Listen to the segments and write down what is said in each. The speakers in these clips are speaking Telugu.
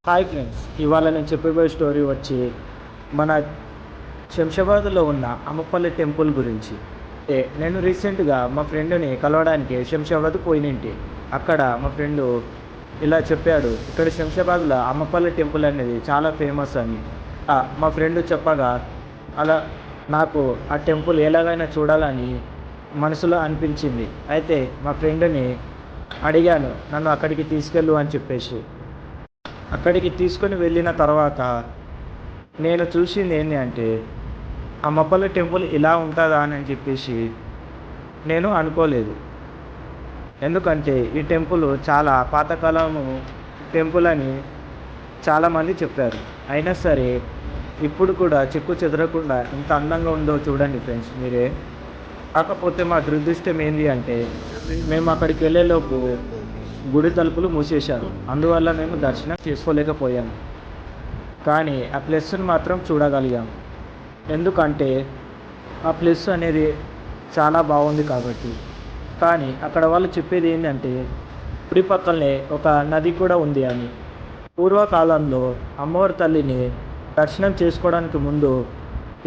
హాయ్ ఫ్రెండ్స్, ఇవాళ నేను చెప్పబోయే స్టోరీ వచ్చి మన శంషాబాద్లో ఉన్న అమ్మపల్లి టెంపుల్ గురించి. నేను రీసెంట్గా మా ఫ్రెండ్ని కలవడానికి శంషాబాద్ పోయినంటి. అక్కడ మా ఫ్రెండు ఇలా చెప్పాడు, ఇక్కడ శంషాబాద్లో అమ్మపల్లి టెంపుల్ అనేది చాలా ఫేమస్ అని. మా ఫ్రెండ్ చెప్పగా అలా నాకు ఆ టెంపుల్ ఎలాగైనా చూడాలని మనసులో అనిపించింది. అయితే మా ఫ్రెండ్ని అడిగాను, నన్ను అక్కడికి తీసుకెళ్ళు అని చెప్పేసి. అక్కడికి తీసుకొని వెళ్ళిన తర్వాత నేను చూసింది ఏంటి అంటే, అమ్మపల్లి టెంపుల్ ఇలా ఉంటుందా అని చెప్పేసి నేను అనుకోలేదు. ఎందుకంటే ఈ టెంపుల్ చాలా పాతకాలము టెంపుల్ అని చాలామంది చెప్పారు. అయినా సరే ఇప్పుడు కూడా చెక్కు చెదరకుండా ఎంత అందంగా ఉందో చూడండి ఫ్రెండ్స్ మీరే. కాకపోతే మా దురదృష్టం ఏంటి అంటే, మేము అక్కడికి వెళ్ళేలోపు గుడి తలుపులు మూసేశారు. అందువల్ల మేము దర్శనం చేసుకోలేకపోయాము. కానీ ఆ ప్లేస్ని మాత్రం చూడగలిగాం. ఎందుకంటే ఆ ప్లేస్ అనేది చాలా బాగుంది కాబట్టి. కానీ అక్కడ వాళ్ళు చెప్పేది ఏంటంటే, గుడి పక్కనే ఒక నది కూడా ఉంది అని. పూర్వకాలంలో అమ్మవారి తల్లిని దర్శనం చేసుకోవడానికి ముందు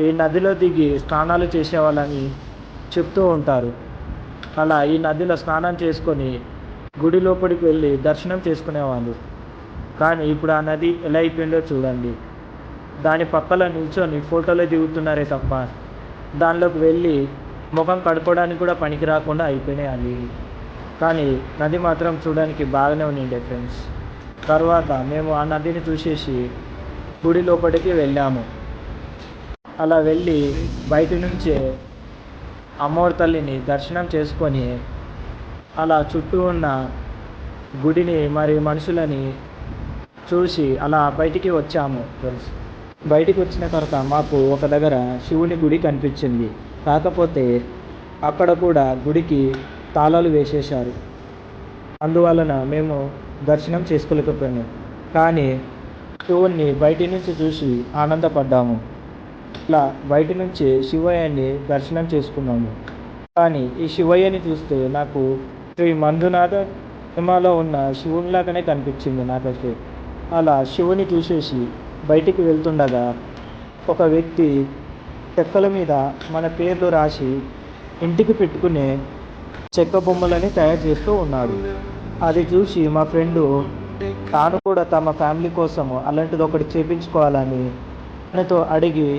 ఈ నదిలో దిగి స్నానాలు చేసేవాళ్ళని చెప్తూ ఉంటారు. అలా ఈ నదిలో స్నానం చేసుకొని గుడి లోపలికి వెళ్ళి దర్శనం చేసుకునేవాళ్ళు. కానీ ఇప్పుడు ఆ నది ఎలా అయిపోయిందో చూడండి. దాని పక్కన నిల్చొని ఫోటోలు దిగుతున్నారే తప్ప దానిలోకి వెళ్ళి ముఖం కడుక్కోవడానికి కూడా పనికి రాకుండా అయిపోయినాయి అవి. కానీ నది మాత్రం చూడడానికి బాగానే ఉండిండే ఫ్రెండ్స్. తర్వాత మేము ఆ నదిని చూసేసి గుడి లోపలికి వెళ్ళాము. అలా వెళ్ళి బయట నుంచే అమ్మవారి తల్లిని దర్శనం చేసుకొని అలా చుట్టూ ఉన్న గుడిని మరి మనుషులని చూసి అలా బయటికి వచ్చాము ఫ్రెండ్స్. బయటికి వచ్చిన తర్వాత మాకు ఒక దగ్గర శివుని గుడి కనిపించింది. కాకపోతే అక్కడ కూడా గుడికి తాళాలు వేసేశారు. అందువలన మేము దర్శనం చేసుకోలేకపోయాము. కానీ శివుణ్ణి బయటి నుంచి చూసి ఆనందపడ్డాము. ఇట్లా బయట నుంచి శివయ్యని దర్శనం చేసుకున్నాము. కానీ ఈ శివయ్యని చూస్తే నాకు శ్రీ మంజునాథ సినిమాలో ఉన్న శివునిలాగానే కనిపించింది నాకైతే. అలా శివుని చూసేసి బయటికి వెళ్తుండగా ఒక వ్యక్తి చెక్కల మీద మన పేర్లు రాసి ఇంటికి పెట్టుకునే చెక్క బొమ్మలని తయారు చేస్తూ ఉన్నాడు. అది చూసి మా ఫ్రెండు తాను కూడా తమ ఫ్యామిలీ కోసము అలాంటిది ఒకటి చేయించుకోవాలని తనతో అడిగి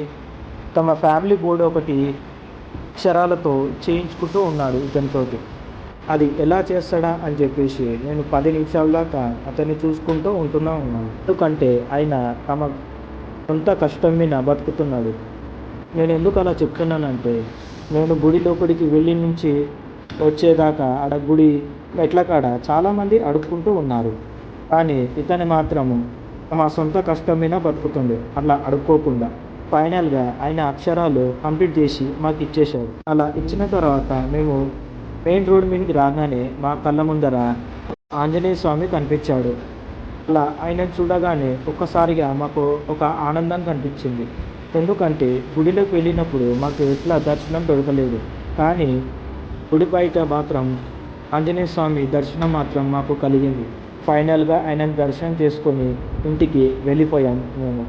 తమ ఫ్యామిలీ బోర్డు ఒకటి అక్షరాలతో చేయించుకుంటూ ఉన్నాడు ఇతనితోటి. అది ఎలా చేస్తాడా అని చెప్పేసి నేను 10 నిమిషాల దాకా అతన్ని చూసుకుంటూ ఉన్నాను. ఎందుకంటే ఆయన తమ సొంత కష్టం మీద బతుకుతున్నాడు. నేను ఎందుకు అలా చెప్తున్నానంటే, నేను గుడి లోపలికి వెళ్ళి నుంచి వచ్చేదాకా ఆడ గుడి మెట్ల కాడ చాలామంది అడుక్కుంటూ ఉన్నారు. కానీ ఇతను మాత్రము తమ సొంత కష్టం మీద బతుకుతుండే అట్లా అడుక్కోకుండా. ఫైనల్గా ఆయన అక్షరాలు కంప్లీట్ చేసి మాకు ఇచ్చేశారు. అలా ఇచ్చిన తర్వాత మేము మెయిన్ రోడ్ మీదకి రాగానే మా కళ్ళ ముందర ఆంజనేయ స్వామి కనిపించాడు. అలా ఆయన చూడగానే ఒక్కసారిగా మాకు ఒక ఆనందం కనిపించింది. ఎందుకంటే గుడిలోకి వెళ్ళినప్పుడు మాకు ఎట్లా దర్శనం దొరకలేదు. కానీ గుడి బయట మాత్రం ఆంజనేయ స్వామి దర్శనం మాత్రం మాకు కలిగింది. ఫైనల్గా ఆయనను దర్శనం చేసుకొని ఇంటికి వెళ్ళిపోయాం మేము.